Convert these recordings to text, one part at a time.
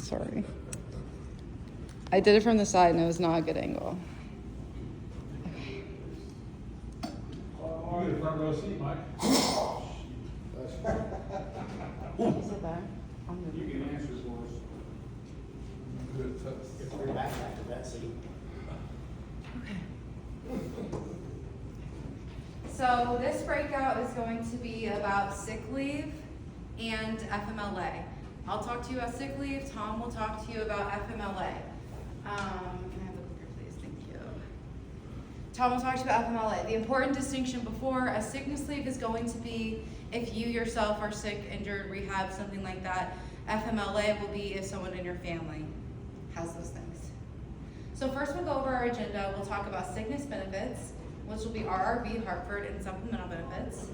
Sorry. I did it from the side and it was not a good angle. You get a front row seat, Mike. Is it there? You can answer for us. If we're back after that seat. So this breakout is going to be about sick leave and FMLA. I'll talk to you about sick leave. Tom will talk to you about FMLA. Can I have the clicker, please? Thank you. Tom will talk to you about FMLA. The important distinction before a sickness leave is going to be if you yourself are sick, injured, rehab, something like that. FMLA will be if someone in your family has those things. So first we'll go over our agenda. We'll talk about sickness benefits, which will be RRB, Hartford, and supplemental benefits.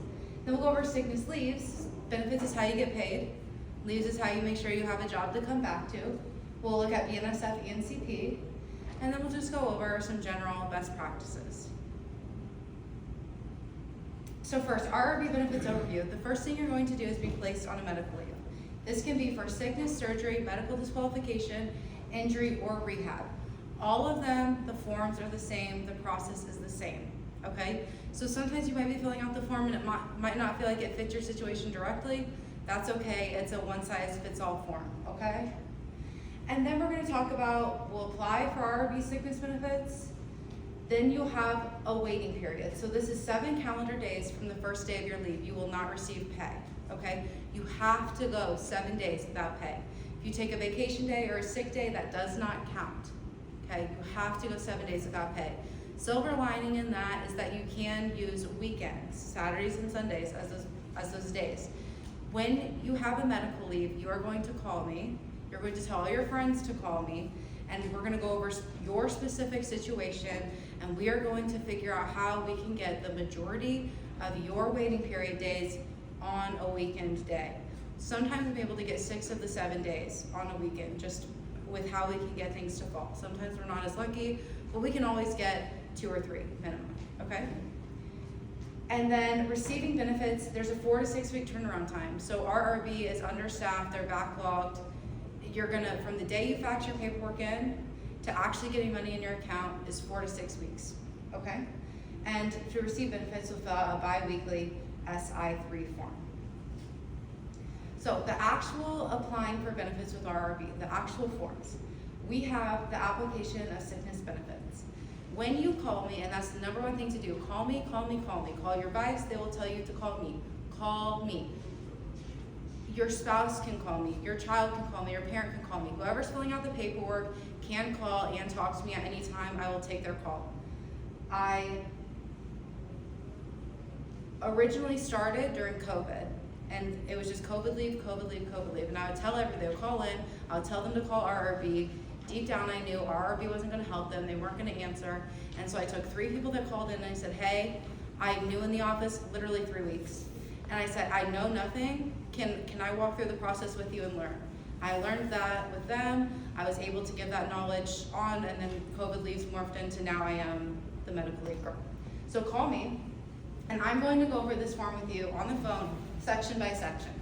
Then we'll go over sickness leaves. Benefits is how you get paid. Leaves is how you make sure you have a job to come back to. We'll look at BNSF and CP. And then we'll just go over some general best practices. So first, RRB benefits overview. The first thing you're going to do is be placed on a medical leave. This can be for sickness, surgery, medical disqualification, injury, or rehab. All of them, the forms are the same, the process is the same, okay? So sometimes you might be filling out the form and it might not feel like it fits your situation directly. That's okay, it's a one-size-fits-all form, okay? And then we're gonna talk about, we'll apply for RRB sickness benefits, then you'll have a waiting period. So this is 7 calendar days from the first day of your leave. You will not receive pay, okay? You have to go 7 days without pay. If you take a vacation day or a sick day, that does not count, okay? You have to go 7 days without pay. Silver lining in that is that you can use weekends, Saturdays and Sundays as those days. When you have a medical leave, you are going to call me. You're going to tell all your friends to call me, and we're gonna go over your specific situation, and we are going to figure out how we can get the majority of your waiting period days on a weekend day. Sometimes we'll be able to get 6 of the 7 days on a weekend, just with how we can get things to fall. Sometimes we're not as lucky, but we can always get 2 or 3 minimum, okay? And then receiving benefits, there's a 4 to 6 week turnaround time. So RRB is understaffed, they're backlogged. You're gonna, from the day you fax your paperwork in to actually getting money in your account is 4 to 6 weeks, okay? And to receive benefits, you'll fill out a bi-weekly SI-3 form. So the actual applying for benefits with RRB, the actual forms, we have the application of sickness benefits. When you call me, and that's the number one thing to do, call me, call me, call me. Call your vice, they will tell you to call me. Call me. Your spouse can call me, your child can call me, your parent can call me. Whoever's filling out the paperwork can call and talk to me at any time. I will take their call. I originally started during COVID, and it was just COVID leave, COVID leave, COVID leave. And I would tell everybody, they would call in, I would tell them to call RRB. Deep down I knew RRB wasn't gonna help them, they weren't gonna answer. And so I took 3 people that called in and I said, hey, I'm new in the office, literally 3 weeks. And I said, I know nothing, can I walk through the process with you and learn? I learned that with them, I was able to give that knowledge on, and then COVID leaves morphed into now I am the medical leave girl. So call me, and I'm going to go over this form with you on the phone, section by section.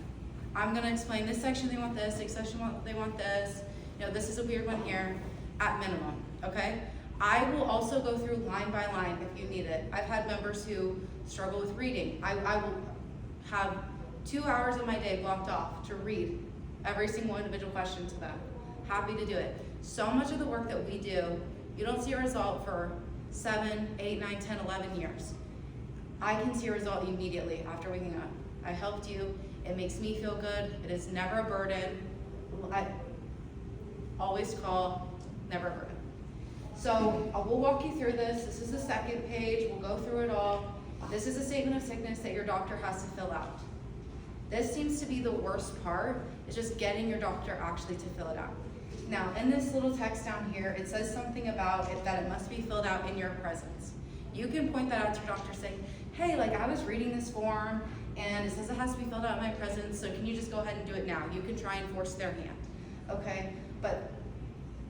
I'm gonna explain this section they want this, this section they want this, you know, this is a weird one here, at minimum, okay? I will also go through line by line if you need it. I've had members who struggle with reading. I will have 2 hours of my day blocked off to read every single individual question to them. Happy to do it. So much of the work that we do, you don't see a result for 7, 8, 9, 10, 11 years. I can see a result immediately after waking up. I helped you, it makes me feel good, it is never a burden. I always call, never a burden. So we'll walk you through this. This is the second page, we'll go through it all. This is a statement of sickness that your doctor has to fill out. This seems to be the worst part, is just getting your doctor actually to fill it out. Now, in this little text down here, it says something about it, that it must be filled out in your presence. You can point that out to your doctor saying, hey, like I was reading this form and it says it has to be filled out in my presence, so can you just go ahead and do it now? You can try and force their hand, okay? But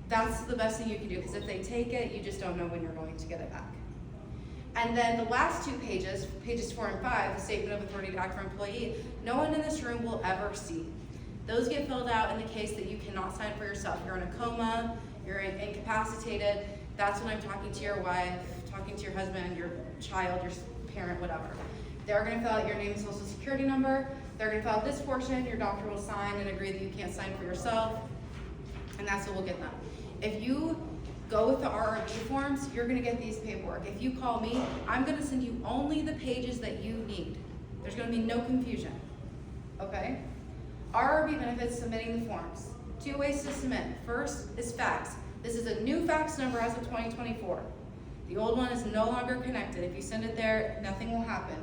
that's the best thing you can do, because if they take it, you just don't know when you're going to get it back. And then the last 2 pages, pages 4 and 5, the statement of authority to act for employee, no one in this room will ever see. Those get filled out in the case that you cannot sign for yourself. You're in a coma, you're incapacitated. That's when I'm talking to your wife, talking to your husband, your child, your parent, whatever. They're gonna fill out your name and social security number. They're gonna fill out this portion. Your doctor will sign and agree that you can't sign for yourself. And that's what we'll get them. If you go with the RRB forms, you're gonna get these paperwork. If you call me, I'm gonna send you only the pages that you need. There's gonna be no confusion, okay? RRB benefits submitting the forms. 2 ways to submit. First is fax. This is a new fax number as of 2024. The old one is no longer connected. If you send it there, nothing will happen.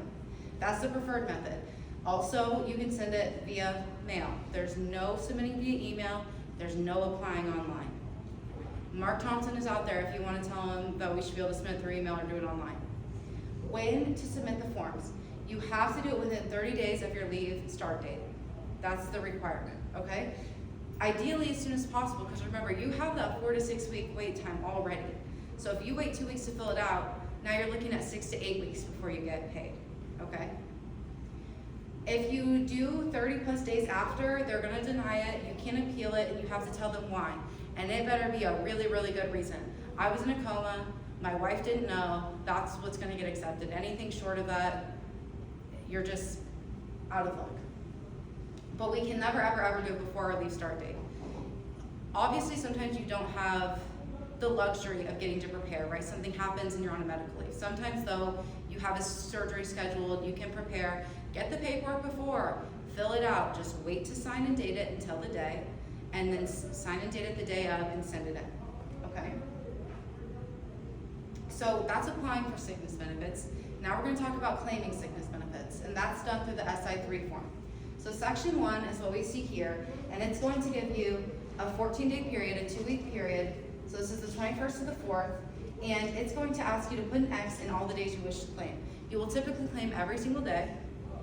That's the preferred method. Also, you can send it via mail. There's no submitting via email. There's no applying online. Mark Thompson is out there if you want to tell him that we should be able to submit through email or do it online. When to submit the forms? You have to do it within 30 days of your leave start date. That's the requirement, okay? Ideally, as soon as possible, because remember, you have that 4 to 6 week wait time already. So if you wait 2 weeks to fill it out, now you're looking at 6 to 8 weeks before you get paid, okay? If you do 30 plus days after, they're gonna deny it, you can't appeal it, and you have to tell them why. And it better be a really, really good reason. I was in a coma, my wife didn't know, that's what's gonna get accepted. Anything short of that, you're just out of luck. But we can never, ever, ever do it before our leave start date. Obviously, sometimes you don't have the luxury of getting to prepare, right? Something happens and you're on a medical leave. Sometimes though, you have a surgery scheduled, you can prepare, get the paperwork before, fill it out, just wait to sign and date it until the day, and then sign and date it the day of and send it in, okay? So that's applying for sickness benefits. Now we're gonna talk about claiming sickness benefits, and that's done through the SI3 form. So section 1 is what we see here, and it's going to give you a 14-day period, a 2-week period. So this is the 21st to the 4th, and it's going to ask you to put an X in all the days you wish to claim. You will typically claim every single day,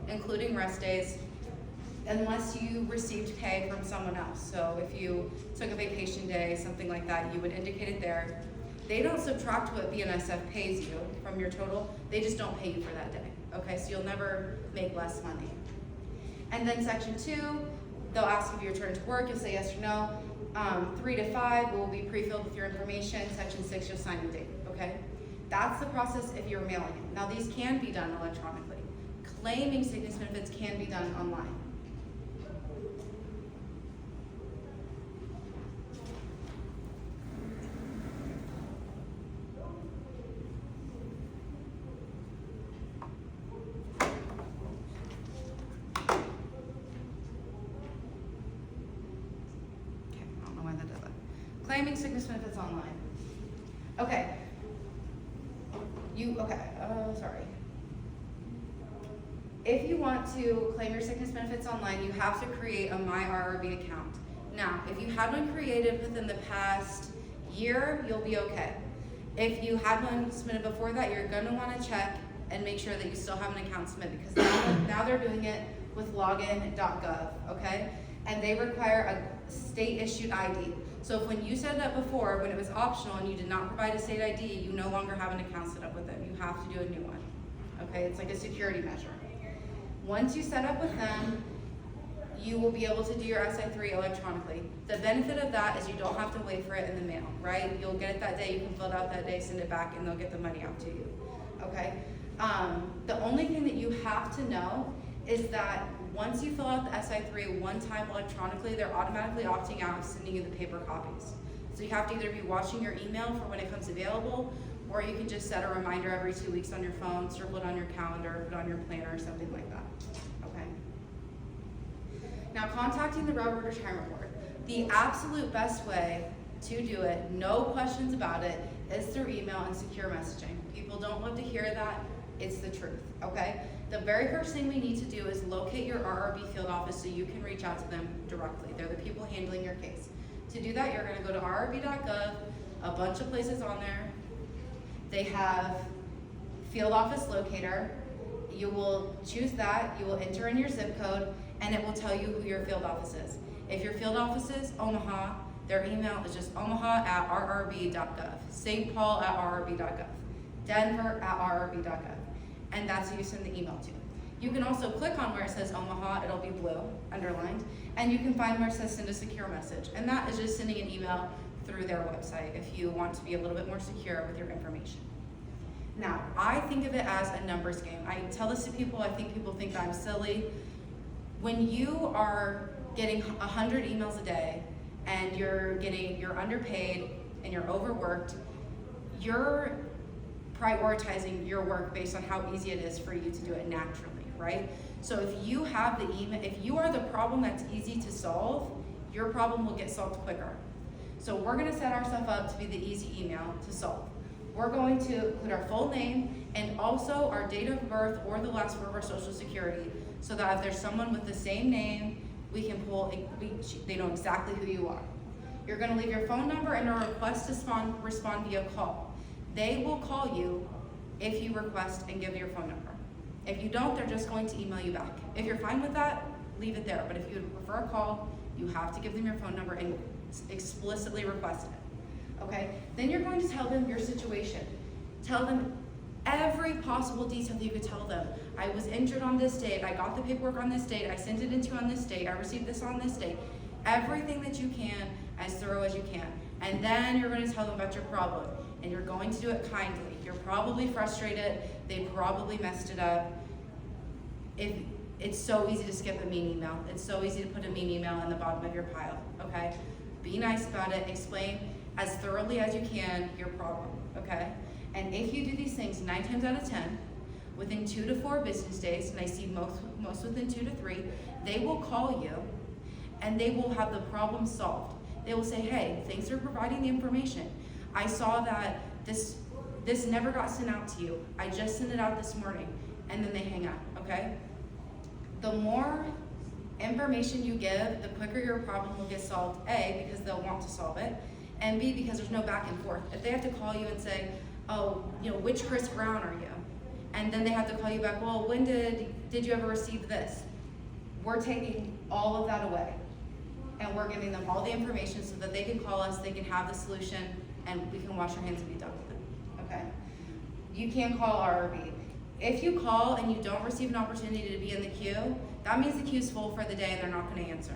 including rest days, unless you received pay from someone else. So if you took a vacation day, something like that, you would indicate it there. They don't subtract what BNSF pays you from your total, they just don't pay you for that day, okay? So you'll never make less money. And then section 2, they'll ask if you return to work, you'll say yes or no. 3 to 5 will be pre-filled with your information. Section 6, you'll sign and date, okay? That's the process if you're mailing it. Now these can be done electronically. Claiming sickness benefits can be done online. Claiming sickness benefits online. Okay. Sorry. If you want to claim your sickness benefits online, you have to create a MyRRB account. Now, if you had one created within the past year, you'll be okay. If you had one submitted before that, you're gonna wanna check and make sure that you still have an account submitted, because now they're doing it with login.gov, okay? And they require a state-issued ID. So if when you set it up before, when it was optional and you did not provide a state ID, you no longer have an account set up with them. You have to do a new one, okay? It's like a security measure. Once you set up with them, you will be able to do your SI3 electronically. The benefit of that is you don't have to wait for it in the mail, right? You'll get it that day, you can fill it out that day, send it back, and they'll get the money out to you, okay? The only thing that you have to know is that once you fill out the SI3 one time electronically, they're automatically opting out of sending you the paper copies. So you have to either be watching your email for when it comes available, or you can just set a reminder every 2 weeks on your phone, circle it on your calendar, put it on your planner, or something like that, okay? Now, contacting the Railroad Retirement Board. The absolute best way to do it, no questions about it, is through email and secure messaging. People don't love to hear that, it's the truth, okay? The very first thing we need to do is locate your RRB field office so you can reach out to them directly. They're the people handling your case. To do that, you're gonna go to rrb.gov, a bunch of places on there. They have field office locator. You will choose that, you will enter in your zip code, and it will tell you who your field office is. If your field office is Omaha, their email is just omaha@rrb.gov, St. Paul@rrb.gov, Denver@rrb.gov. And that's who you send the email to. You can also click on where it says Omaha, it'll be blue, underlined, and you can find where it says send a secure message. And that is just sending an email through their website if you want to be a little bit more secure with your information. Now, I think of it as a numbers game. I tell this to people, I think people think I'm silly. When you are getting 100 emails a day and you're underpaid and you're overworked, you're prioritizing your work based on how easy it is for you to do it naturally, right? So if you have the email, if you are the problem that's easy to solve, your problem will get solved quicker. So we're gonna set ourselves up to be the easy email to solve. We're going to put our full name and also our date of birth or the last four of our social security, so that if there's someone with the same name, we can pull, they know exactly who you are. You're gonna leave your phone number and a request to respond via call. They will call you if you request and give your phone number. If you don't, they're just going to email you back. If you're fine with that, leave it there. But if you would prefer a call, you have to give them your phone number and explicitly request it, okay? Then you're going to tell them your situation. Tell them every possible detail that you could tell them. I was injured on this date, I got the paperwork on this date, I sent it into on this date, I received this on this date. Everything that you can, as thorough as you can. And then you're gonna tell them about your problem. And you're going to do it kindly. You're probably frustrated, they probably messed it up. It's so easy to skip a mean email. It's so easy to put a mean email in the bottom of your pile, okay? Be nice about it, explain as thoroughly as you can your problem, okay? And if you do these things 9 times out of 10, within 2 to 4 business days, and I see most within 2 to 3, they will call you and they will have the problem solved. They will say, hey, thanks for providing the information. I saw that this never got sent out to you. I just sent it out this morning. And then they hang up, okay? The more information you give, the quicker your problem will get solved, A, because they'll want to solve it, and B, because there's no back and forth. If they have to call you and say, oh, which Chris Brown are you? And then they have to call you back, well, when did you ever receive this? We're taking all of that away. And we're giving them all the information so that they can call us, they can have the solution, and we can wash our hands and be done with it, okay? You can call RRB. If you call and you don't receive an opportunity to be in the queue, that means the queue's full for the day and they're not gonna answer.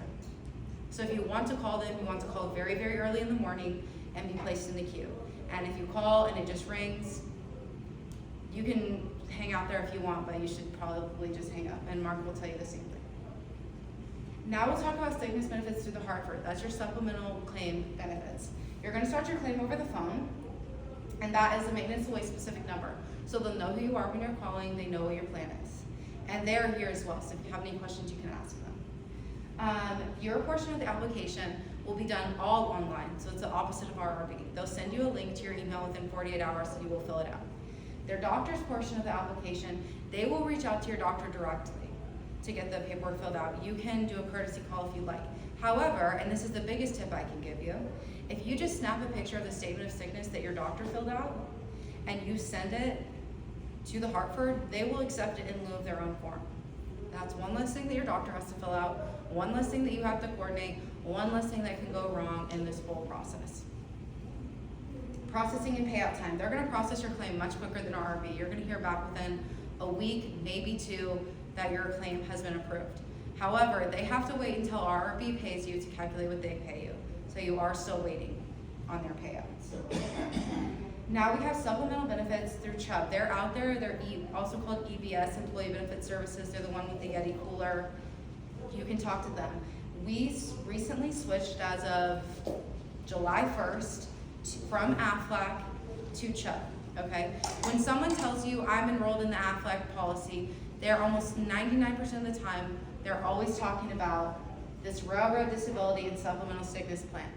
So if you want to call them, you want to call very, very early in the morning and be placed in the queue. And if you call and it just rings, you can hang out there if you want, but you should probably just hang up, and Mark will tell you the same thing. Now we'll talk about sickness benefits through the Hartford. That's your supplemental claim benefits. You're gonna start your claim over the phone, and that is a maintenance away specific number. So they'll know who you are when you're calling, they know what your plan is. And they're here as well, so if you have any questions, you can ask them. Your portion of the application will be done all online, so it's the opposite of RRB. They'll send you a link to your email within 48 hours, so you will fill it out. Their doctor's portion of the application, they will reach out to your doctor directly to get the paperwork filled out. You can do a courtesy call if you'd like. However, and this is the biggest tip I can give you, if you just snap a picture of the statement of sickness that your doctor filled out and you send it to the Hartford, they will accept it in lieu of their own form. That's one less thing that your doctor has to fill out, one less thing that you have to coordinate, one less thing that can go wrong in this whole process. Processing and payout time. They're gonna process your claim much quicker than RRB. You're gonna hear back within a week, maybe 2, that your claim has been approved. However, they have to wait until RRB pays you to calculate what they pay you. So you are still waiting on their payouts. Now we have supplemental benefits through Chubb. They're out there, they're also called EBS, Employee Benefit Services. They're the one with the Yeti cooler. You can talk to them. We recently switched as of July 1st from Aflac to Chubb, okay? When someone tells you I'm enrolled in the Aflac policy, they're almost 99% of the time, they're always talking about this railroad disability and supplemental sickness plan,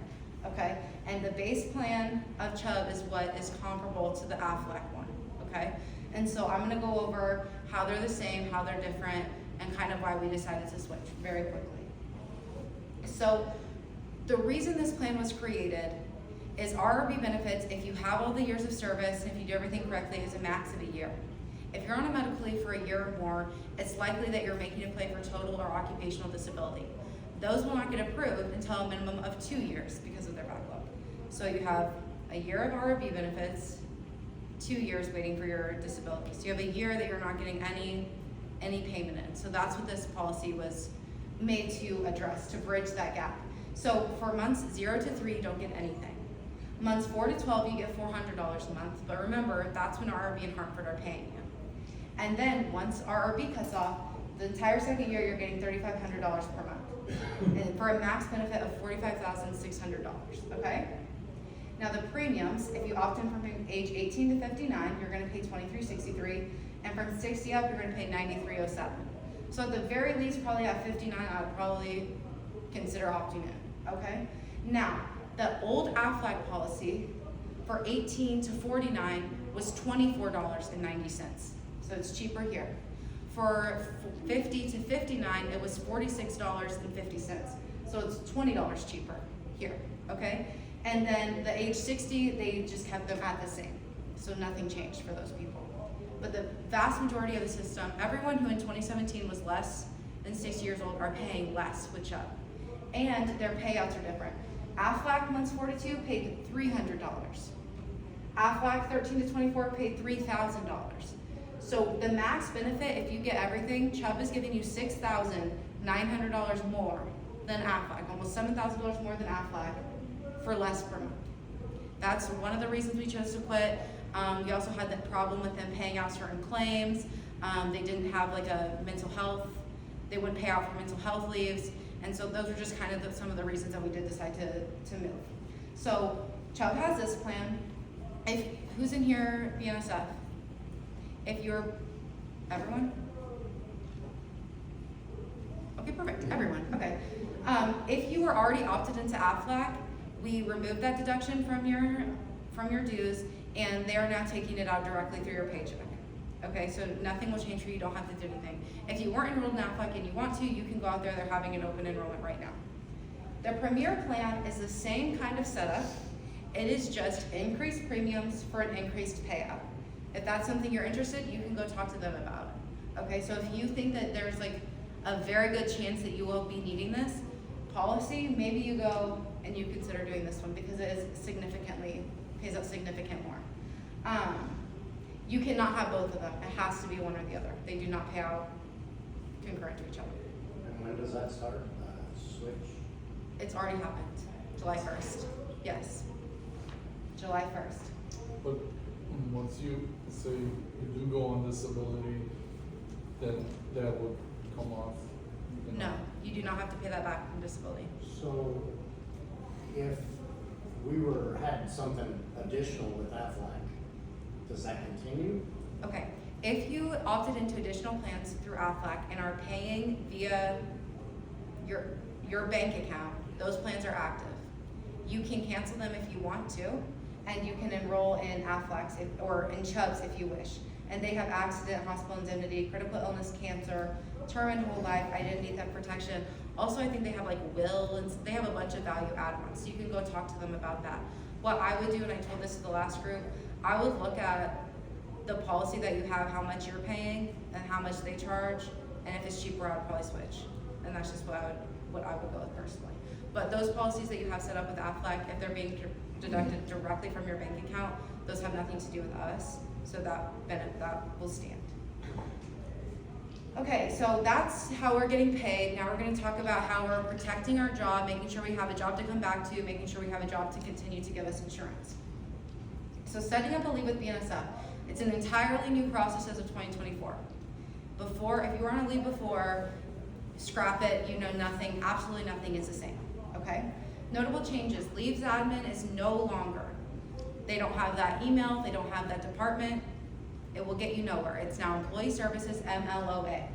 okay? And the base plan of Chubb is what is comparable to the Aflac one, okay? And so I'm gonna go over how they're the same, how they're different, and kind of why we decided to switch very quickly. So the reason this plan was created is RRB benefits, if you have all the years of service and if you do everything correctly, is a max of a year. If you're on a medical leave for a year or more, it's likely that you're making a claim for total or occupational disability. Those will not get approved until a minimum of 2 years because of their backlog. So you have a year of RRB benefits, 2 years waiting for your disability. So you have a year that you're not getting any any payment in. So that's what this policy was made to address, to bridge that gap. So for months 0 to 3, you don't get anything. Months 4 to 12, you get $400 a month, but remember, that's when RRB and Hartford are paying you. And then once RRB cuts off, the entire second year, you're getting $3,500 per month, and for a max benefit of $45,600, okay? Now the premiums, if you opt in from age 18 to 59, you're gonna pay $23.63, and from 60 up, you're gonna pay $93.07. So at the very least, probably at 59, I'd probably consider opting in, okay? Now, the old Aflac policy for 18 to 49 was $24.90, so it's cheaper here. For 50 to 59, it was $46.50, so it's $20 cheaper here, okay? And then the age 60, they just kept them at the same, so nothing changed for those people. But the vast majority of the system, everyone who in 2017 was less than 60 years old are paying less with Chubb. And their payouts are different. Aflac months 42 paid $300. Aflac 13 to 24 paid $3,000. So the max benefit, if you get everything, Chubb is giving you $6,900 more than Aflac, almost $7,000 more than Aflac for less per month. That's one of the reasons we chose to quit. We also had that problem with them paying out certain claims. They didn't have like a mental health, they wouldn't pay out for mental health leaves. And so those are just kind of some of the reasons that we did decide to move. So Chubb has this plan. Who's in here, BNSF? If you're, everyone? Okay, perfect, everyone, okay. If you were already opted into Aflac, we removed that deduction from your dues, and they are now taking it out directly through your paycheck. Okay, so nothing will change for you, you don't have to do anything. If you weren't enrolled in Aflac and you want to, you can go out there, they're having an open enrollment right now. The Premier plan is the same kind of setup. It is just increased premiums for an increased payout. If that's something you're interested, you can go talk to them about it. Okay, so if you think that there's like a very good chance that you will be needing this policy, maybe you go and you consider doing this one because it is pays out significant more. You cannot have both of them. It has to be one or the other. They do not pay out concurrent to each other. And when does that start? Switch? It's already happened, July 1st. Yes, July 1st. But once you say you do go on disability, then that would come off? No, you do not have to pay that back from disability. So if we had something additional with Aflac, does that continue? Okay, if you opted into additional plans through Aflac and are paying via your bank account, those plans are active. You can cancel them if you want to, and you can enroll in Aflac's or in Chubb's if you wish. And they have accident, hospital indemnity, critical illness, cancer, term and whole life, identity theft protection. Also, I think they have like will, and they have a bunch of value add-ons. So you can go talk to them about that. What I would do, and I told this to the last group, I would look at the policy that you have, how much you're paying, and how much they charge, and if it's cheaper, I'd probably switch. And that's just what I would go with personally. But those policies that you have set up with Aflac, if they're being deducted directly from your bank account, those have nothing to do with us, so that will stand. Okay, so that's how we're getting paid. Now we're going to talk about how we're protecting our job, making sure we have a job to come back to, making sure we have a job to continue to give us insurance. So setting up a leave with BNSF, it's an entirely new process as of 2024. If you were on a leave before, scrap it, you know nothing, absolutely nothing is the same, okay? Notable changes, leaves admin is no longer. They don't have that email, they don't have that department. It will get you nowhere. It's now Employee Services, FMLA.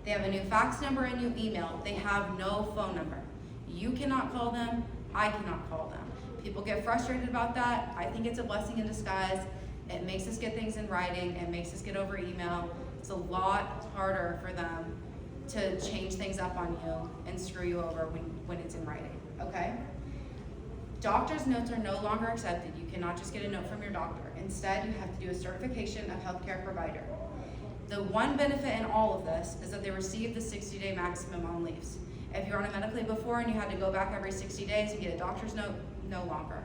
They have a new fax number and new email. They have no phone number. You cannot call them, I cannot call them. People get frustrated about that. I think it's a blessing in disguise. It makes us get things in writing, it makes us get over email. It's a lot harder for them to change things up on you and screw you over when it's in writing, okay? Doctor's notes are no longer accepted. You cannot just get a note from your doctor. Instead, you have to do a certification of healthcare provider. The one benefit in all of this is that they receive the 60-day maximum on leaves. If you're on a medical leave before and you had to go back every 60 days and get a doctor's note, no longer.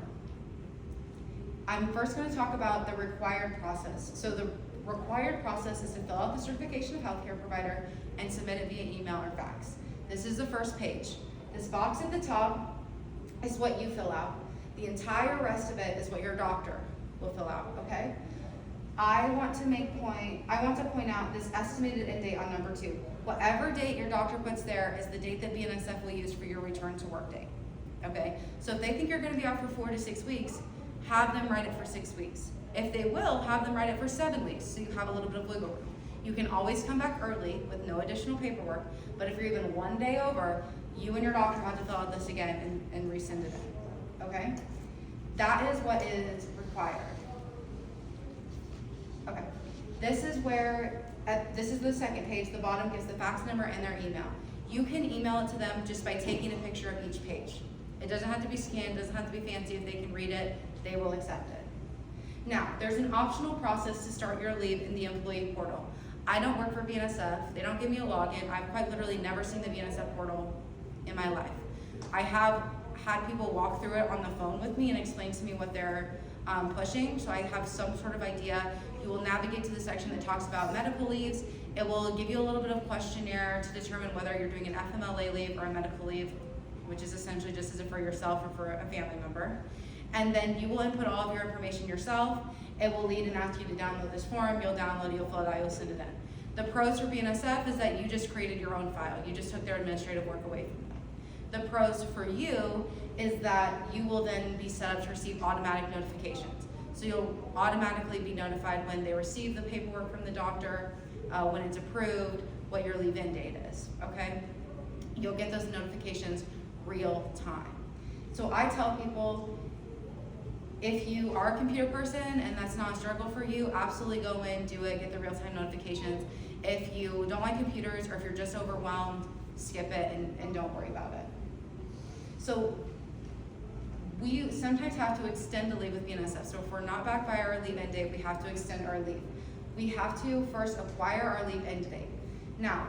I'm first going to talk about the required process. So required process is to fill out the certification of healthcare provider and submit it via email or fax. This is the first page. This box at the top is what you fill out. The entire rest of it is what your doctor will fill out, okay? I want to point out this estimated end date on number 2. Whatever date your doctor puts there is the date that BNSF will use for your return to work date, okay? So if they think you're gonna be out for 4 to 6 weeks, have them write it for 6 weeks. If they will, have them write it for 7 weeks, so you have a little bit of wiggle room. You can always come back early with no additional paperwork, but if you're even 1 day over, you and your doctor have to fill out this again and resend it in, okay? That is what is required. Okay, this is the second page. The bottom gives the fax number and their email. You can email it to them just by taking a picture of each page. It doesn't have to be scanned, doesn't have to be fancy. If they can read it, they will accept it. Now, there's an optional process to start your leave in the employee portal. I don't work for BNSF. They don't give me a login. I've quite literally never seen the BNSF portal in my life. I have had people walk through it on the phone with me and explain to me what they're pushing, so I have some sort of idea. You will navigate to the section that talks about medical leaves. It will give you a little bit of questionnaire to determine whether you're doing an FMLA leave or a medical leave, which is essentially just as if for yourself or for a family member. And then you will input all of your information yourself. It will lead and ask you to download this form. You'll download it, you'll fill it out, you'll send it in. The pros for BNSF is that you just created your own file. You just took their administrative work away from them. The pros for you is that you will then be set up to receive automatic notifications. So you'll automatically be notified when they receive the paperwork from the doctor, when it's approved, what your leave-in date is, okay? You'll get those notifications real time. So I tell people, if you are a computer person and that's not a struggle for you, absolutely go in, do it, get the real-time notifications. If you don't like computers or if you're just overwhelmed, skip it and don't worry about it. So we sometimes have to extend the leave with BNSF. So if we're not back by our leave end date, we have to extend our leave. We have to first acquire our leave end date. Now,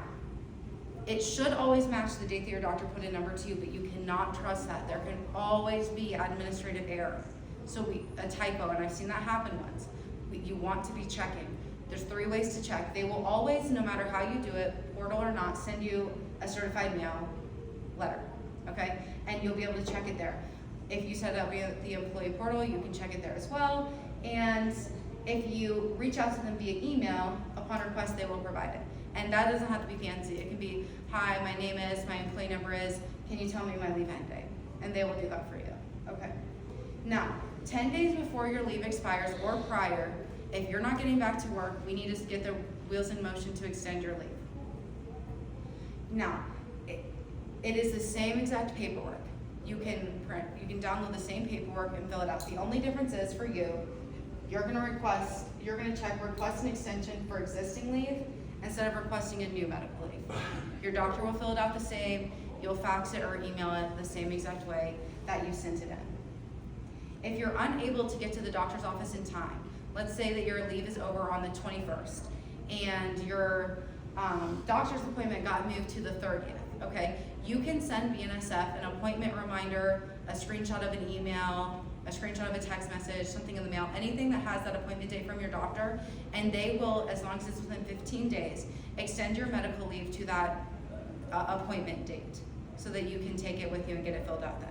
it should always match the date that your doctor put in number 2, but you cannot trust that. There can always be administrative error. So a typo, and I've seen that happen once. You want to be checking. There's 3 ways to check. They will always, no matter how you do it, portal or not, send you a certified mail letter, okay? And you'll be able to check it there. If you set up the employee portal, you can check it there as well. And if you reach out to them via email, upon request, they will provide it. And that doesn't have to be fancy. It can be, hi, my name is, my employee number is, can you tell me my leave end date? And they will do that for you, okay? Now, 10 days before your leave expires or prior, if you're not getting back to work, we need to get the wheels in motion to extend your leave. Now, it is the same exact paperwork. You can download the same paperwork and fill it out. The only difference is for you, you're gonna check request an extension for existing leave instead of requesting a new medical leave. Your doctor will fill it out the same, you'll fax it or email it the same exact way that you sent it in. If you're unable to get to the doctor's office in time, let's say that your leave is over on the 21st and your doctor's appointment got moved to the 30th, okay? You can send BNSF an appointment reminder, a screenshot of an email, a screenshot of a text message, something in the mail, anything that has that appointment date from your doctor, and they will, as long as it's within 15 days, extend your medical leave to that appointment date so that you can take it with you and get it filled out then.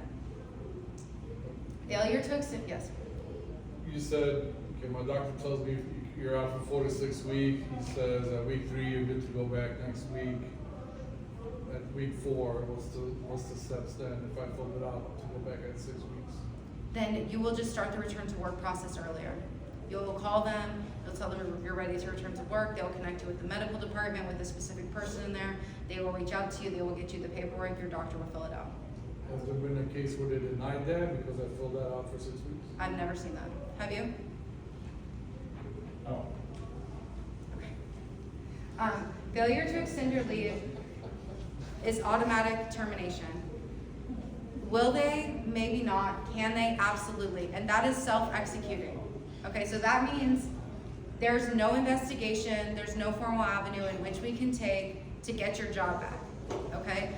Failure to extend, yes? You said, okay, my doctor tells me you're out for 4 to 6 weeks. He says at week 3 you're good to go back next week. At week 4, what's the steps then if I filled it out to go back at 6 weeks? Then you will just start the return to work process earlier. You'll call them, you'll tell them you're ready to return to work, they'll connect you with the medical department, with a specific person in there, they will reach out to you, they will get you the paperwork, your doctor will fill it out. Has there been a case where they denied that because I filled that out for 6 weeks? I've never seen that. Have you? No. Okay. Failure to extend your leave is automatic termination. Will they? Maybe not. Can they? Absolutely. And that is self-executing. Okay, so that means there's no investigation, there's no formal avenue in which we can take to get your job back. Okay?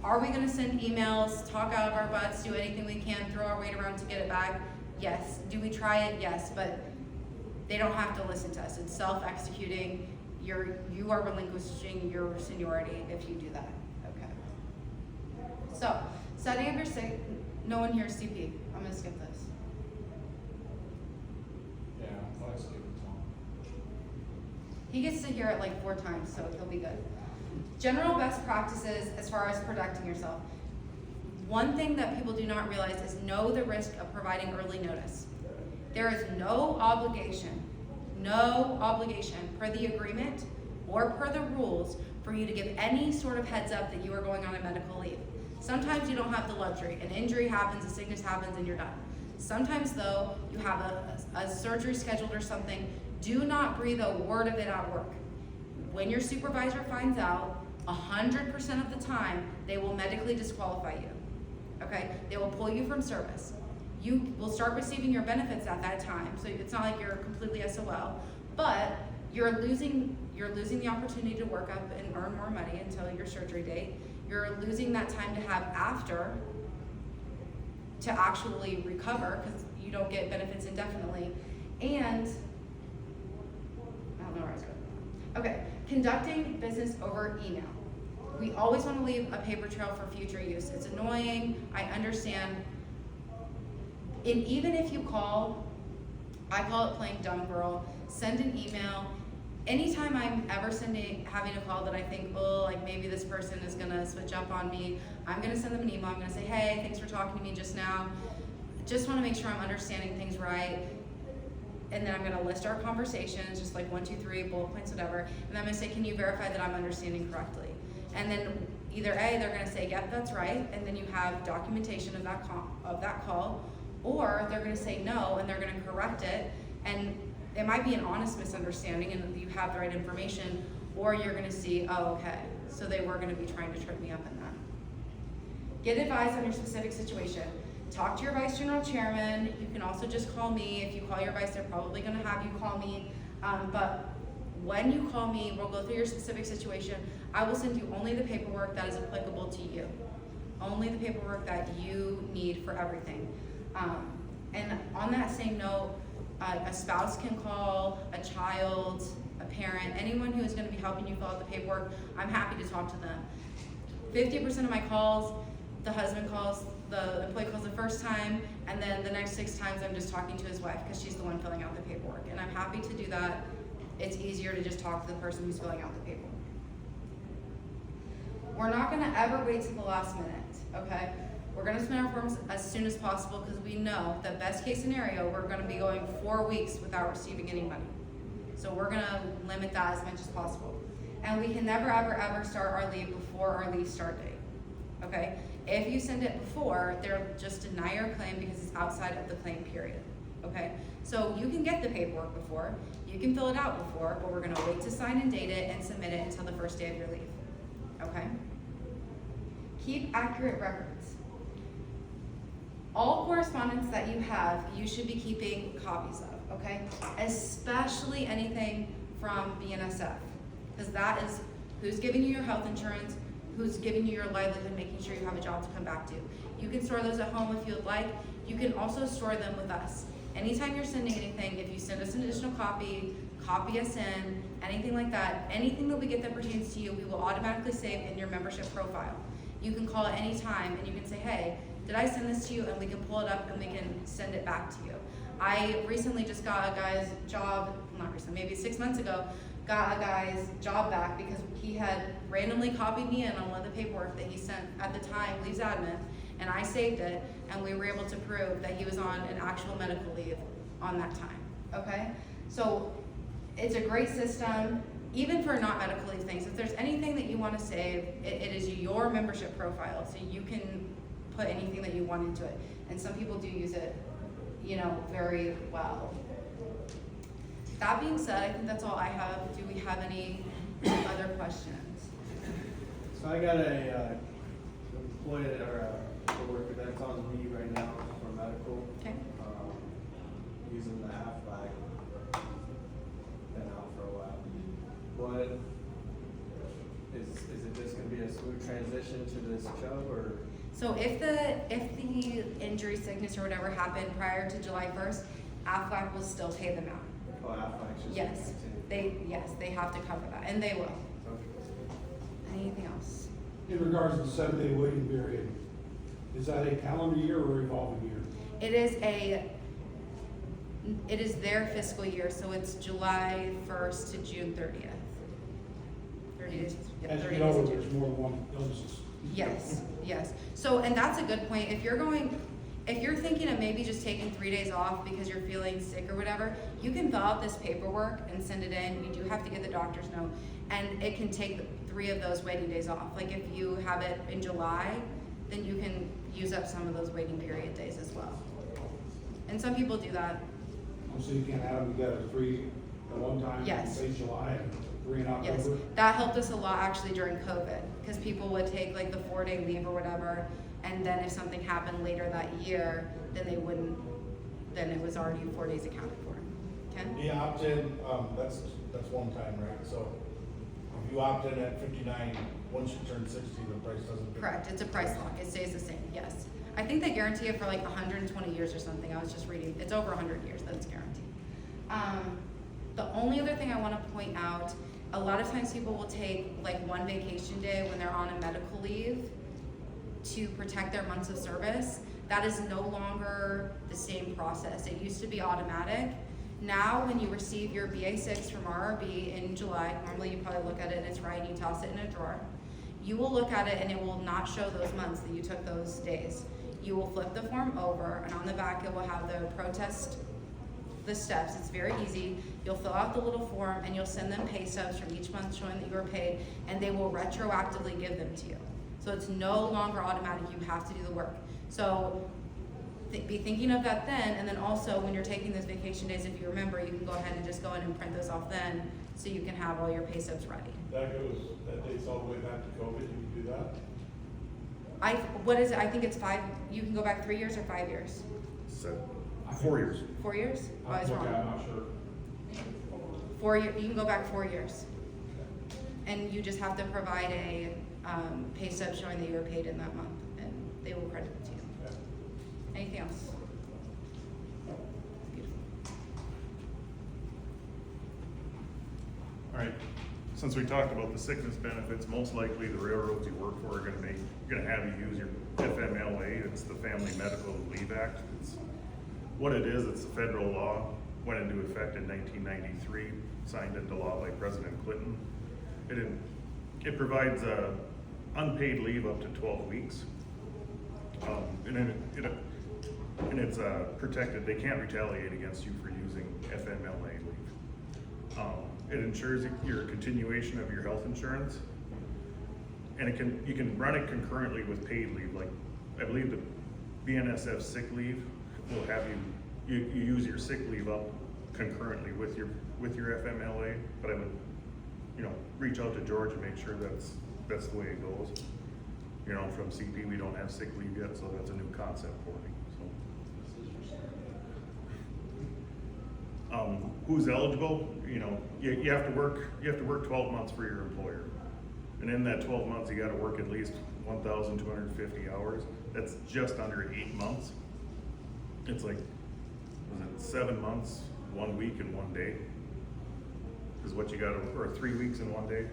Are we gonna send emails, talk out of our butts, do anything we can, throw our weight around to get it back? Yes. Do we try it? Yes. But They don't have to listen to us. It's self-executing. You are relinquishing your seniority if you do that. Okay. So, setting up your no one here is CP. I'm gonna skip this. Yeah, I'll skip it, Tom. He gets to hear it like 4 times, so he'll be good. General best practices as far as protecting yourself. One thing that people do not realize is know the risk of providing early notice. There is no obligation per the agreement or per the rules for you to give any sort of heads up that you are going on a medical leave. Sometimes you don't have the luxury. An injury happens, a sickness happens, and you're done. Sometimes though, you have a surgery scheduled or something. Do not breathe a word of it at work. When your supervisor finds out, 100% of the time, they will medically disqualify you. Okay? They will pull you from service. You will start receiving your benefits at that time, so it's not like you're completely SOL, but you're losing the opportunity to work up and earn more money until your surgery date. You're losing that time to have after to actually recover because you don't get benefits indefinitely. And I don't know where I was going. Okay, conducting business over email. We always want to leave a paper trail for future use. It's annoying, I understand. And even if you call, I call it playing dumb girl, send an email. Anytime I'm ever having a call that I think, oh, like maybe this person is gonna switch up on me, I'm gonna send them an email. I'm gonna say, hey, thanks for talking to me just now. Just wanna make sure I'm understanding things right. And then I'm gonna list our conversations, just like 1, 2, 3, bullet points, whatever. And I'm gonna say, can you verify that I'm understanding correctly? And then either A, they're gonna say, yep, that's right. And then you have documentation of that call, or they're gonna say no, and they're gonna correct it. And it might be an honest misunderstanding and you have the right information, or you're gonna see, oh, okay, so they were gonna be trying to trip me up in that. Get advice on your specific situation. Talk to your vice general chairman. You can also just call me. If you call your vice, they're probably gonna have you call me. But when you call me, we'll go through your specific situation. I will send you only the paperwork that is applicable to you. Only the paperwork that you need for everything. And on that same note, a spouse can call, a child, a parent, anyone who is going to be helping you fill out the paperwork. I'm happy to talk to them. 50% of my calls, the husband calls, the employee calls the first time, and then the next 6 times I'm just talking to his wife because she's the one filling out the paperwork. And I'm happy to do that. It's easier to just talk to the person who's filling out the paperwork. We're not going to ever wait till the last minute, okay? We're gonna submit our forms as soon as possible because we know that best case scenario, we're gonna be going 4 weeks without receiving any money. So we're gonna limit that as much as possible. And we can never, ever, ever start our leave before our leave start date, okay? If you send it before, they'll just deny your claim because it's outside of the claim period, okay? So you can get the paperwork before, you can fill it out before, but we're gonna wait to sign and date it and submit it until the first day of your leave, okay? Keep accurate records. All correspondence that you have, you should be keeping copies of, okay? Especially anything from BNSF, because that is who's giving you your health insurance, who's giving you your livelihood, making sure you have a job to come back to. You can store those at home if you would like. You can also store them with us. Anytime you're sending anything, if you send us an additional copy, copy us in, anything like that, anything that we get that pertains to you, we will automatically save in your membership profile. You can call at any time and you can say, hey, did I send this to you? And we can pull it up and we can send it back to you. I recently just got a guy's job, not recently, maybe 6 months ago, got a guy's job back because he had randomly copied me in on one of the paperwork that he sent at the time, leaves admin, and I saved it, and we were able to prove that he was on an actual medical leave on that time, okay? So it's a great system, even for not medical leave things. If there's anything that you want to save, it is your membership profile, so you can put anything that you want into it. And some people do use it, very well. That being said, I think that's all I have. Do we have any other questions? So I got a employee or a coworker that's on leave right now for medical. Okay. Using the half bag. Been out for a while. What is it just gonna be a smooth transition to this job, or? So if the injury, sickness, or whatever happened prior to July 1st, Aflac will still pay them out. Oh, Aflac's just. Yes, they have to cover that, and they will. Okay. Anything else? In regards to the 7-day waiting period, is that a calendar year or revolving year? It is their fiscal year, so it's July 1st to June 30th. 30 days, yeah, As 30 you days know, of June. there's more than one illnesses. Yes, yes. So, and that's a good point. If you're thinking of maybe just taking 3 days off because you're feeling sick or whatever, you can fill out this paperwork and send it in. You do have to get the doctor's note, and it can take 3 of those waiting days off. Like if you have it in July, then you can use up some of those waiting period days as well. And some people do that. So you can't have them together 3 at one time? Yes. Say July and 3 in October? Yes, that helped us a lot actually during COVID, because people would take like the 4-day leave or whatever, and then if something happened later that year, then they wouldn't, then it was already 4 days accounted for. Ken? The opt-in, that's one time, right? So if you opt in at 59, once you turn 60, the price doesn't. Correct, it's a price lock, it stays the same, yes. I think they guarantee it for like 120 years or something, I was just reading, it's over 100 years that it's guaranteed. The only other thing I wanna point out, a lot of times people will take like 1 vacation day when they're on a medical leave to protect their months of service. That is no longer the same process. It used to be automatic. Now, when you receive your BA6 from RRB in July, normally you probably look at it and it's right, and you toss it in a drawer. You will look at it and it will not show those months that you took those days. You will flip the form over, and on the back it will have the steps. It's very easy. You'll fill out the little form and you'll send them pay stubs from each month showing that you were paid, and they will retroactively give them to you. So it's no longer automatic, you have to do the work. So be thinking of that then, and then also when you're taking those vacation days, if you remember, you can go ahead and just go in and print those off then, so you can have all your pay stubs ready. That dates all the way back to COVID, you can do that? What is it? I think it's 5, you can go back 3 years or 5 years? So, 4 years. 4 years? Oh, I was Okay, I'm wrong. not sure. 4 years, you can go back 4 years. And you just have to provide a pay stub showing that you were paid in that month, and they will credit it to you. Okay. Anything else? Beautiful. All right, since we talked about the sickness benefits, most likely the railroads you work for are gonna have you use your FMLA. It's the Family Medical Leave Act. What it is, it's a federal law, went into effect in 1993, signed into law by President Clinton. It provides unpaid leave up to 12 weeks. And it's protected. They can't retaliate against you for using FMLA leave. It ensures your continuation of your health insurance, and you can run it concurrently with paid leave. Like, I believe the BNSF sick leave will have you use your sick leave up concurrently with your FMLA. But I would, reach out to George and make sure that's the way it goes. From CP, we don't have sick leave yet, so that's a new concept for me. So, who's eligible? You have to work 12 months for your employer, and in that 12 months, you got to work at least 1,250 hours. That's just under 8 months. It's like, was it 7 months, 1 week, and 1 day? Is what you got to, or 3 weeks and 1 day.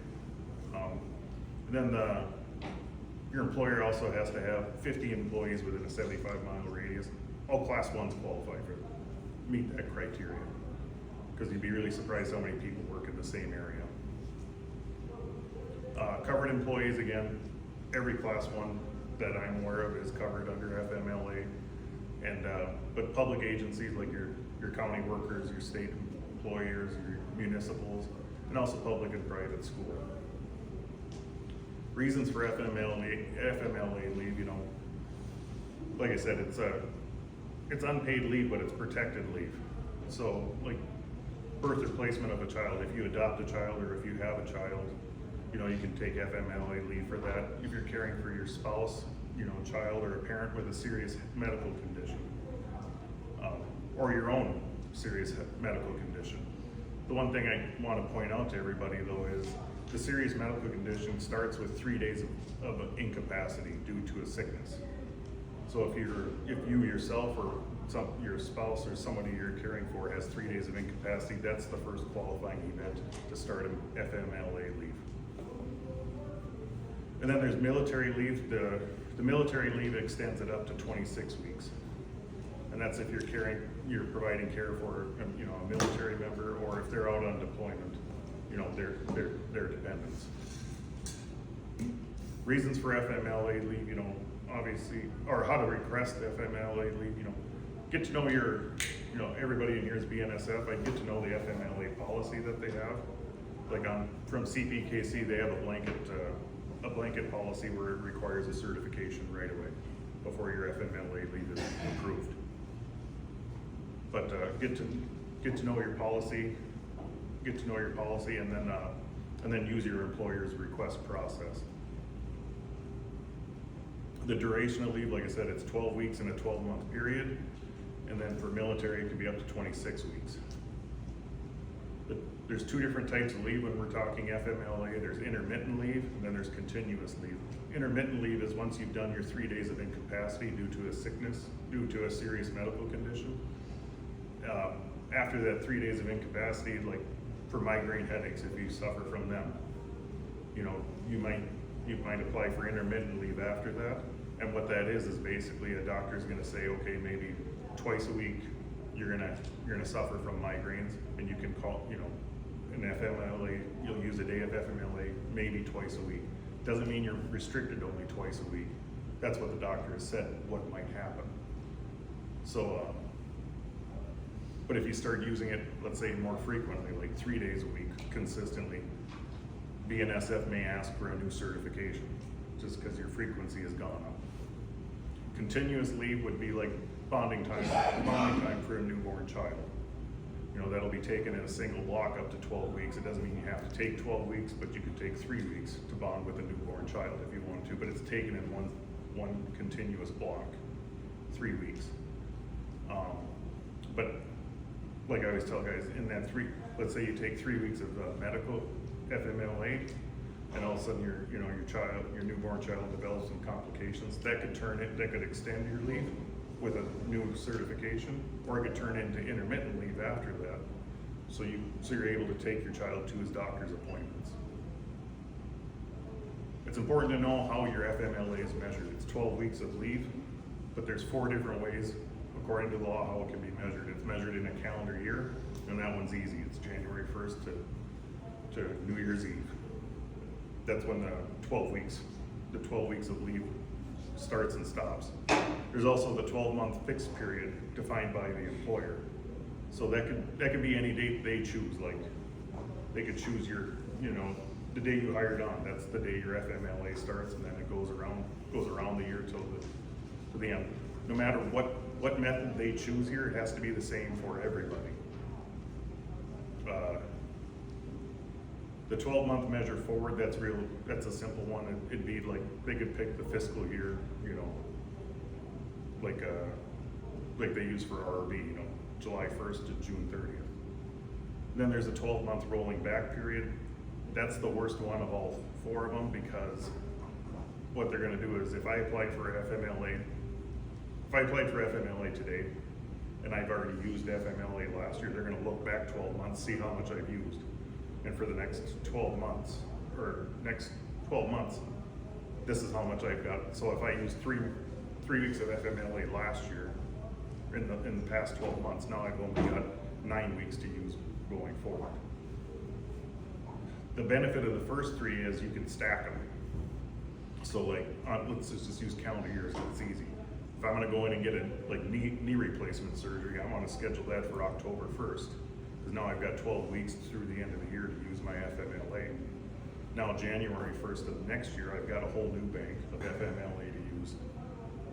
And then your employer also has to have 50 employees within a 75-mile radius. All class 1s qualify for meet that criteria, because you'd be really surprised how many people work in the same area. Covered employees, again, every class 1 that I'm aware of is covered under FMLA, and but public agencies like your county workers, your state employers, your municipals, and also public and private school. Reasons for FMLA leave, like I said, it's unpaid leave, but it's protected leave. So, like birth or placement of a child, if you adopt a child or if you have a child, you can take FMLA leave for that. If you're caring for your spouse, child, or a parent with a serious medical condition, or your own serious medical condition. The one thing I want to point out to everybody though is the serious medical condition starts with 3 days of incapacity due to a sickness. So if you yourself or your spouse or somebody you're caring for has 3 days of incapacity, that's the first qualifying event to start an FMLA leave. And then there's military leave. The military leave extends it up to 26 weeks. And that's if you're providing care for, a military member, or if they're out on deployment, their dependents. Reasons for FMLA leave, obviously, or how to request FMLA leave, get to know everybody in here is BNSF. I get to know the FMLA policy that they have. Like from CPKC, they have a blanket policy where it requires a certification right away before your FMLA leave is approved. But get to know your policy, and then use your employer's request process. The duration of leave, like I said, it's 12 weeks in a 12-month period, and then for military, it can be up to 26 weeks. But there's two different types of leave when we're talking FMLA. There's intermittent leave, and then there's continuous leave. Intermittent leave is once you've done your 3 days of incapacity due to a sickness, due to a serious medical condition. After that 3 days of incapacity, like for migraine headaches, if you suffer from them, you might apply for intermittent leave after that. And what that is basically a doctor's gonna say, okay, maybe twice a week you're gonna suffer from migraines, and you can call, an FMLA, you'll use a day of FMLA maybe twice a week. Doesn't mean you're restricted to only twice a week. That's what the doctor has said, what might happen. So, but if you start using it, let's say more frequently, like 3 days a week, consistently, BNSF may ask for a new certification, just because your frequency has gone up. Continuous leave would be like bonding time for a newborn child. That'll be taken in a single block up to 12 weeks. It doesn't mean you have to take 12 weeks, but you can take 3 weeks to bond with a newborn child if you want to, but it's taken in one continuous block, 3 weeks. But like I always tell guys, in that let's say you take 3 weeks of medical FMLA, and all of a sudden your newborn child develops some complications, that could extend your leave with a new certification, or it could turn into intermittent leave after that. So you're able to take your child to his doctor's appointments. It's important to know how your FMLA is measured. It's 12 weeks of leave, but there's 4 different ways, according to law, how it can be measured. It's measured in a calendar year, and that one's easy. It's January 1st to New Year's Eve. That's when the 12 weeks of leave starts and stops. There's also the 12-month fixed period defined by the employer. So that could be any date they choose. Like they could choose the day you hired on. That's the day your FMLA starts, and then it goes around the year till the end. No matter what method they choose here, it has to be the same for everybody. The 12-month measure forward, that's a simple one. It'd be like, they could pick the fiscal year, like they use for RRB, July 1st to June 30th. Then there's a 12-month rolling back period. That's the worst one of all 4 of them, because what they're gonna do is, if I applied for FMLA today, and I've already used FMLA last year, they're gonna look back 12 months, see how much I've used. And for the next 12 months, this is how much I've got. So if I used 3 weeks of FMLA last year, in the past 12 months, now I've only got 9 weeks to use going forward. The benefit of the first 3 is you can stack them. So like, let's just use calendar years, so it's easy. If I'm gonna go in and get a knee replacement surgery, I wanna schedule that for October 1st. Because now I've got 12 weeks through the end of the year to use my FMLA. Now January 1st of next year, I've got a whole new bank of FMLA to use,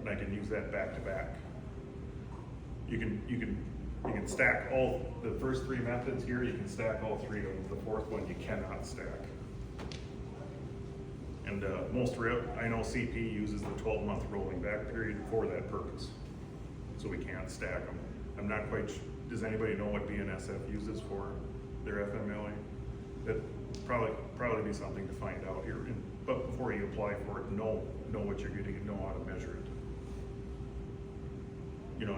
and I can use that back to back. You can stack all the first 3 methods here. You can stack all 3 of them. The 4th one you cannot stack. And I know CP uses the 12-month rolling back period for that purpose, so we can't stack them. I'm not quite sure. Does anybody know what BNSF uses for their FMLA? That probably be something to find out here. But before you apply for it, know what you're getting and know how to measure it. you know,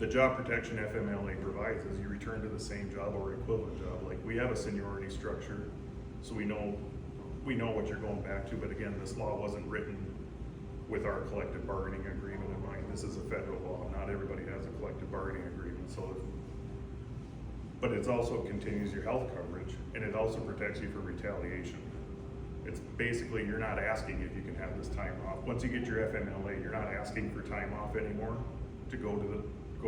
the job protection FMLA provides is you return to the same job or equivalent job. Like, we have a seniority structure, so we know what you're going back to, but again, this law wasn't written with our collective bargaining agreement in mind. This is a federal law, not everybody has a collective bargaining agreement, so. But it also continues your health coverage, and it also protects you from retaliation. It's basically, you're not asking if you can have this time off. Once you get your FMLA, you're not asking for time off anymore to go to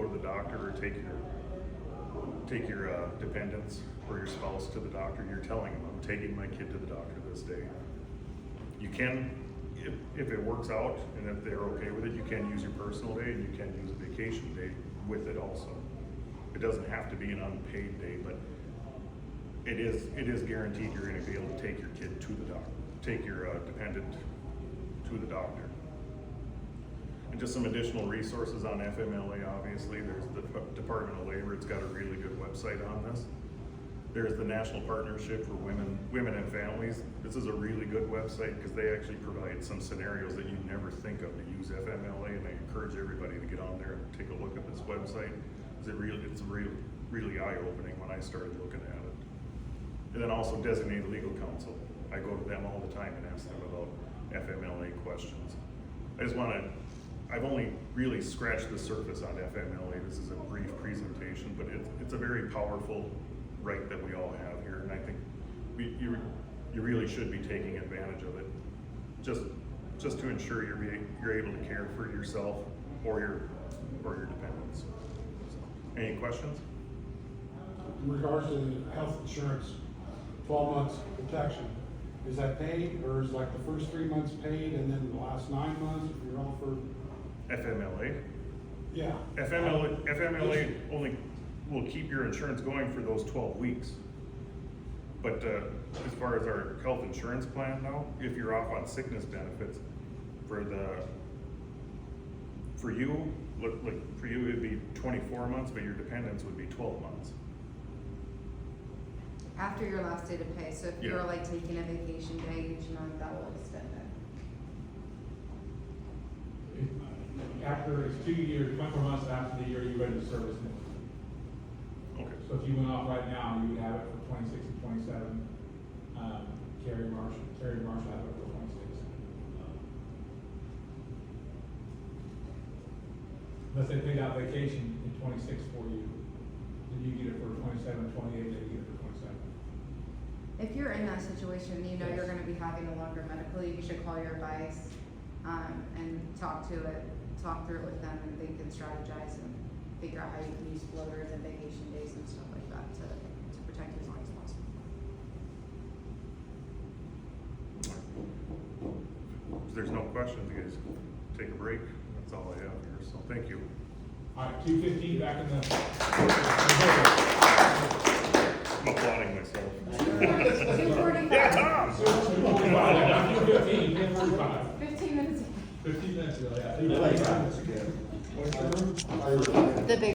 the doctor or take your dependents or your spouse to the doctor. You're telling them, I'm taking my kid to the doctor this day. You can, if it works out and if they're okay with it, you can use your personal day and you can use a vacation day with it also. It doesn't have to be an unpaid day, but it is guaranteed you're gonna be able to take your kid to the doctor, take your dependent to the doctor. And just some additional resources on FMLA, obviously, there's the Department of Labor, it's got a really good website on this. There's the National Partnership for Women and Families. This is a really good website because they actually provide some scenarios that you'd never think of to use FMLA, and I encourage everybody to get on there and take a look at this website. It's really eye-opening when I started looking at it. And then also Designated Legal Counsel. I go to them all the time and ask them about FMLA questions. I've only really scratched the surface on FMLA. This is a brief presentation, but it's a very powerful right that we all have here, and I think you really should be taking advantage of it, just to ensure you're able to care for yourself or your dependents. Any questions? In regards to health insurance, 12 months protection, is that paid, or is like the first 3 months paid and then the last 9 months if you're on for? FMLA? Yeah. FMLA only will keep your insurance going for those 12 weeks. But as far as our health insurance plan now, if you're off on sickness benefits, for you it'd be 24 months, but your dependents would be 12 months. After your last day to pay, so if Yeah. you're like taking a vacation day each month, that will extend it. After it's 2 years, 24 months after the year you're ready to service it. Okay. So if you went off right now, you would have it for 26 and 27. Terry Marshall have it for 26. Unless they paid out vacation in 26 for you, then you get it for 27, 28, they get it for 27. If you're in that situation, you know Yes. you're gonna be having a longer medical leave, you should call your advice, and talk through it with them, and they can strategize and figure out how you can use floaters and vacation days and stuff like that to protect you as long as possible. If there's no questions, you guys take a break. That's all I have here, so thank you. All right, 2:15 back in the. I'm applauding myself. 2:45. Yeah, Tom! 2:15, 15 minutes. 15 minutes ago, yeah. You play time. The big